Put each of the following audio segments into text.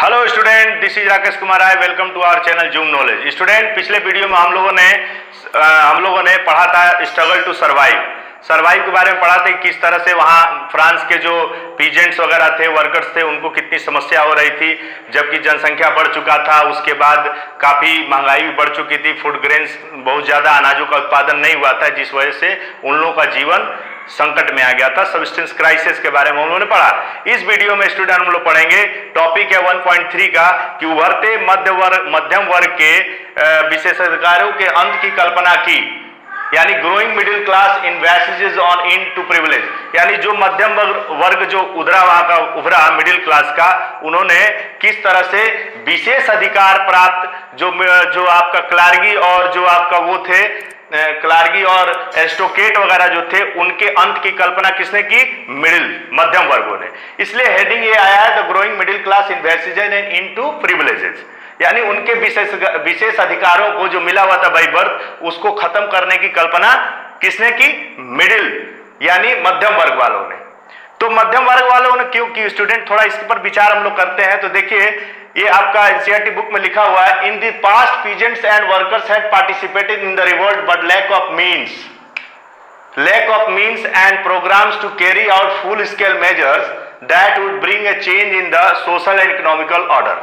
Hello student, this is Rakesh Kumar I. Welcome to our channel Zoom knowledge. Student, पिछले video में हम लोगों ने पढ़ा था स्ट्रगल टू सरवाइव के बारे में पढ़ा था। किस तरह से वहाँ फ्रांस के जो पीजेंट्स वगैरह थे, वर्कर्स थे, उनको कितनी समस्या हो रही थी, जबकि जनसंख्या बढ़ चुका था। उसके बाद काफ़ी महंगाई भी बढ़ चुकी थी, फूड ग्रेन्स बहुत ज़्यादा अनाजों का उत्पादन नहीं हुआ था, जिस वजह से उन लोगों का जीवन संकट में आ गया था। सब्सिस्टेंस क्राइसिस के बारे में हम लोगों ने पढ़ा। इस वीडियो में स्टूडेंट हम लोग पढ़ेंगे, टॉपिक है 1.3 का कि उभरते मध्यम वर्ग के विशेषाधिकारों के अंत की कल्पना की, यानी growing middle class envisages an end to privilege, यानी जो मध्यम वर्ग जो उभरा मिडिल क्लास का, उन्होंने किस तरह से विशेष अधिकार प्राप्त, जो आपका क्लार्गी और जो आपका वो थे क्लार्गी और एरिस्टोक्रेट वगैरह जो थे, उनके अंत की कल्पना किसने की? मध्यम वर्गों ने। इसलिए हेडिंग ये आया है the growing middle class envisages end into privileges, यानी उनके विशेष अधिकारों को जो मिला हुआ था बाय बर्थ, उसको खत्म करने की कल्पना किसने की? यानी मध्यम वर्ग वालों ने। तो मध्यम वर्ग वालों ने क्यों की? स्टूडेंट, थोड़ा इसके पर विचार हम लोग करते हैं। तो देखिए, ये आपका एनसीईआरटी बुक में लिखा हुआ है, in the past peasants and workers had participated in the revolt but lack of means and programmes to carry out full scale measures that would bring a change in the social and economical order.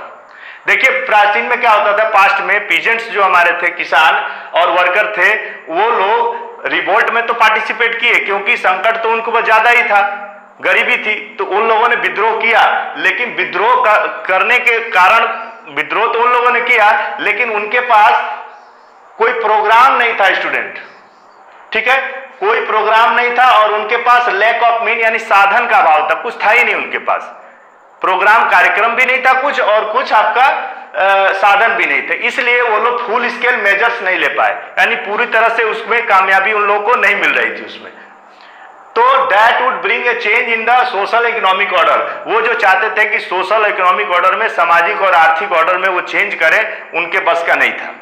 देखिए, प्राचीन में क्या होता था, past में peasants जो हमारे थे, किसान और वर्कर थे, वो लोग रिवोल्ट में तो पार्टिसिपेट किए, क्योंकि संकट तो उनको ज्यादा ही था, गरीबी थी, तो उन लोगों ने विद्रोह किया। लेकिन विद्रोह करने के कारण, विद्रोह तो उन लोगों ने किया, लेकिन उनके पास कोई प्रोग्राम नहीं था स्टूडेंट, ठीक है, कोई प्रोग्राम नहीं था, और उनके पास लैक ऑफ मीन यानी साधन का अभाव था, कुछ था ही नहीं उनके पास, प्रोग्राम कार्यक्रम भी नहीं था कुछ, और कुछ आपका साधन भी नहीं थे। इसलिए वो लोग फुल स्केल मेजर्स नहीं ले पाए, यानी पूरी तरह से उसमें कामयाबी उन लोगों को नहीं मिल रही थी उसमें। तो that would bring a change in the social economic order, वो जो चाहते थे कि सोशल इकोनॉमिक ऑर्डर में, सामाजिक और आर्थिक ऑर्डर में वो चेंज करें, उनके बस का नहीं था।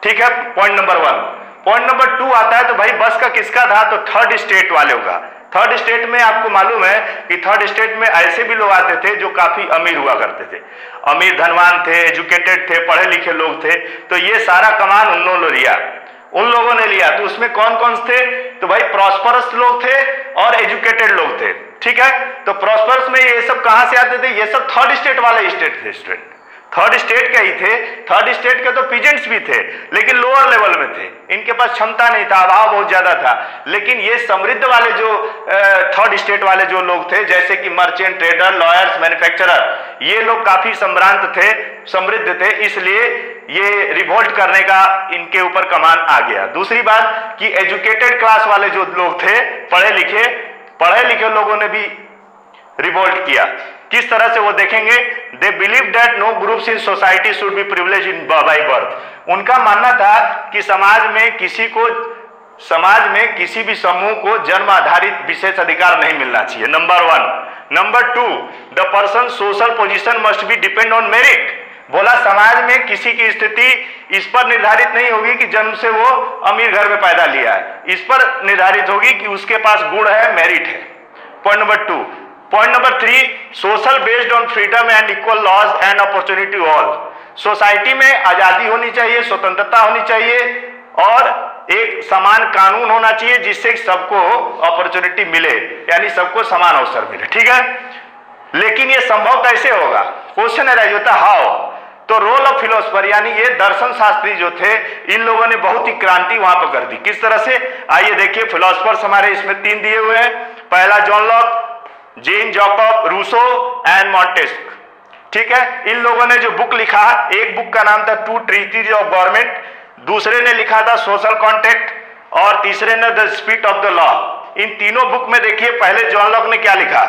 ठीक है, पॉइंट नंबर 1। पॉइंट नंबर 2 आता है, तो भाई बस का किसका था? तो थर्ड स्टेट वाले होगा। थर्ड स्टेट में आपको मालूम है कि थर्ड स्टेट में ऐसे भी लोग आते थे जो काफी अमीर हुआ करते थे, अमीर धनवान थे, एजुकेटेड थे, पढ़े लिखे लोग थे। तो ये सारा कमान उन लोगों ने लिया। तो उसमें कौन कौन थे? तो भाई प्रॉस्परस लोग थे और एजुकेटेड लोग थे। ठीक है, तो प्रॉस्परस में ये सब कहां से आते थे? ये सब थर्ड स्टेट वाले स्टेट थे स्टूडेंट, थर्ड स्टेट के ही थे। थर्ड स्टेट के तो पीजेंट्स भी थे, लेकिन लोअर लेवल में थे, इनके पास क्षमता नहीं था, अभाव बहुत ज्यादा था। लेकिन ये समृद्ध वाले जो थर्ड स्टेट वाले जो लोग थे, जैसे कि मर्चेंट, ट्रेडर, लॉयर्स, मैन्युफैक्चरर, ये लोग काफी समृद्ध थे, इसलिए ये रिवोल्ट करने का इनके ऊपर कमान आ गया। दूसरी बात कि एजुकेटेड क्लास वाले जो लोग थे, पढ़े लिखे लोगों ने भी रिवोल्ट किया। किस तरह से वो देखेंगे? They believe that no groups in society should be privilege in by birth. उनका मानना था कि समाज में किसी भी समूह को जन्म आधारित विशेष अधिकार नहीं मिलना चाहिए, number 1। Number 2, the person social position must be depend on merit. बोला समाज में किसी की स्थिति इस पर निर्धारित नहीं होगी कि जन्म से वो अमीर घर में पैदा लिया है, इस पर निर्धारित होगी कि उसके पास गुण है, मेरिट है। Point number 2। Point number 3, social based on freedom and equal laws and opportunity all. Society में आजादी होनी चाहिए, स्वतंत्रता होनी चाहिए, और एक समान कानून होना चाहिए, जिससे सबको अपॉर्चुनिटी मिले, यानी सबको समान अवसर मिले। ठीक है, लेकिन ये संभव कैसे होगा? क्वेश्चन राइज होता है हाउ। तो रोल ऑफ फिलोसफर, यानी ये दर्शन शास्त्री जो थे, इन लोगों ने बहुत ही क्रांति वहां पर कर दी। किस तरह से? आइए देखिए, फिलोसफर्स हमारे इसमें 3 दिए हुए हैं। पहला John Locke, Jean Jacob Rousseau and Montesquieu. ठीक है, इन लोगों ने जो बुक लिखा, एक बुक का नाम था टू ट्रीटीज ऑफ गवर्नमेंट, दूसरे ने लिखा था सोशल कॉन्ट्रैक्ट, और तीसरे ने the spirit of the law. इन तीनों बुक में देखिए, पहले जॉन लॉक ने क्या लिखा?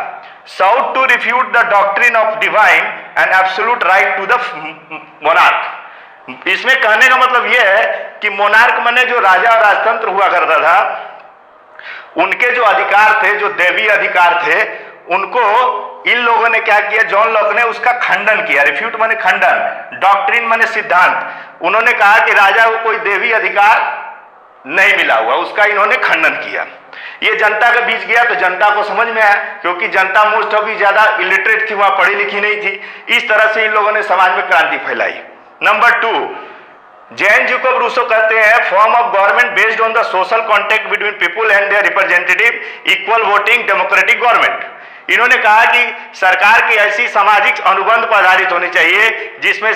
Sought to refute the doctrine of divine and absolute right to the monarch. इसमें कहने का मतलब यह है कि मोनार्क माने जो राजा और राजतंत्र हुआ करता था, उनके जो अधिकार थे, जो दैवीय अधिकार थे, उनको इन लोगों ने क्या किया? जॉन लॉक ने उसका खंडन किया। रिफ्यूट माने खंडन, डॉक्ट्रिन माने सिद्धांत। उन्होंने कहा कि राजा को कोई दैवीय अधिकार नहीं मिला हुआ, उसका इन्होंने खंडन किया। ये जनता के बीच गया तो जनता को समझ में आया, क्योंकि जनता मोस्ट ऑफ ज्यादा इलिटरेट थी, वहां पढ़ी लिखी नहीं थी। इस तरह से इन लोगों ने समाज में क्रांति फैलाई। नंबर 2, जैन जैकब रूसो कहते हैं form of government based on the social contact between people and their representative, equal voting, democratic government. इन्होंने कहा कि सरकार की ऐसी सामाजिक अनुबंध पर आधारित होनी चाहिए जिसमें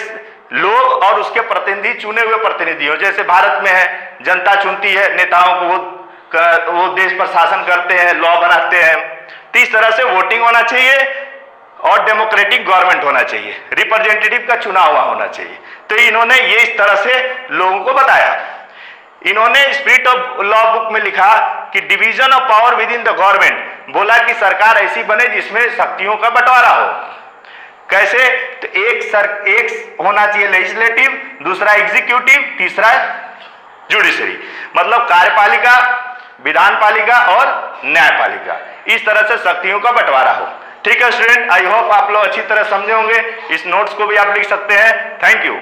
लोग और उसके प्रतिनिधि चुने हुए प्रतिनिधि हो। जैसे भारत में है, जनता चुनती है नेताओं को, वो देश पर शासन करते हैं, लॉ बनाते हैं। तो इस तरह से वोटिंग होना चाहिए और डेमोक्रेटिक गवर्नमेंट होना चाहिए, रिप्रेजेंटेटिव का चुनाव हुआ होना चाहिए। तो इन्होंने ये इस तरह से लोगों को बताया। इन्होंने स्पिरिट ऑफ लॉ बुक में लिखा कि division of power with in the government, बोला कि सरकार ऐसी बने जिसमें शक्तियों का बंटवारा हो। कैसे? तो एक होना चाहिए लेजिस्लेटिव, दूसरा एग्जीक्यूटिव, तीसरा जुडिशरी, मतलब कार्यपालिका, विधानपालिका और न्यायपालिका। इस तरह से शक्तियों का बंटवारा हो। ठीक है स्टूडेंट, आई होप आप लोग अच्छी तरह समझे होंगे। इस नोट्स को भी आप लिख सकते हैं। Thank you.